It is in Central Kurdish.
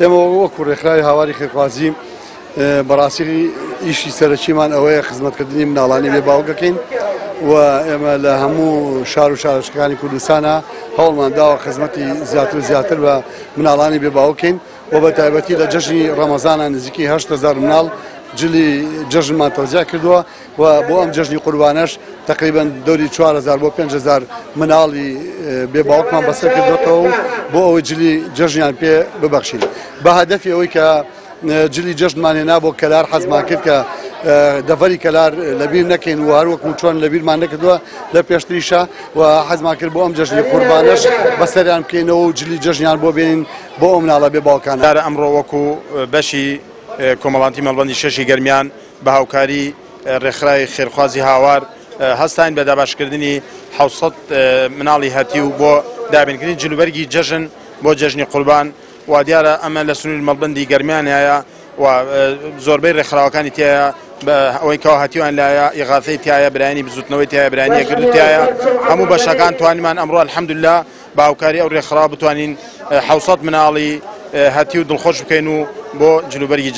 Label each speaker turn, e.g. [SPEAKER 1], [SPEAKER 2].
[SPEAKER 1] ئێمە وەکو ڕێکخراوی هاواری خێرخوازی بەڕاستی ئیشی سەرەکیمان ئەوەیە خزمەتکردنی مناڵانی بێ باوکەکەین و ئێمە لە هەموو شار و شارشەکانی کوردستانە هەوڵمان داوە خزمەتی زیاتر و زیاتر بە مناڵانی بێ باوکەین و بە تایبەتی لە جەژنی ڕەمەزانە نزیکی 8,000 مناڵ جلی جەژنمان تەوزیع کردووە و بۆ ئەم جەژنی قوربانەش تقریبا دەوری 4,000 بۆ 5,000 مناڵی بێ باوکمان بەسەر کردوێتەوە بۆ ئەوەی جلی جەژنیان پێ ببەخشین بە هەدەفی ئەوەی کە جلی جەژنمان هێنا بۆ کەلار حەزمان کرد کە دەڤەری کەلار لەبیر نەکەین و هەروەکو چۆن لەبیرمان نەکردووە لە پێشتریشە و حەزمان کرد بۆ ئەم جەژنی قوربانەش بەسەریان بکەینەوە و جلی جەژنیان بۆ بێنین بۆ ئەو مناڵە بێ باوکان.
[SPEAKER 2] ئەمڕۆ وەکو بەشی کۆمەڵانتی مەڵبەندی شەشی گەرمیان بە هاوکاری ڕێکخراوی خێرخوازی هاوار هەستاین بە داباشکردنی 700 مناڵی هەتی و بۆ دابینکردنی جلوبەرگی جەژن بۆ جەژنی قوربان و دیارە ئەمە لە سنووری مەڵبەندی گەرمیانایە و زۆربەی ڕێکخراوەکانی تایە بە ئەوەی کەوا هەتیوان لایە ئیغاثەی تایە برایانی بزوتنەوەی تایە برایانی یەکگرتو تایە هەموو بەشەکان توانیمان ئەمڕۆ الحەمدوللا بە هاوکاری ئەو ڕێکخراوە بتوانین 700 مناڵی هەتی و دڵخۆش بکەین و بۆ جلوبەرگی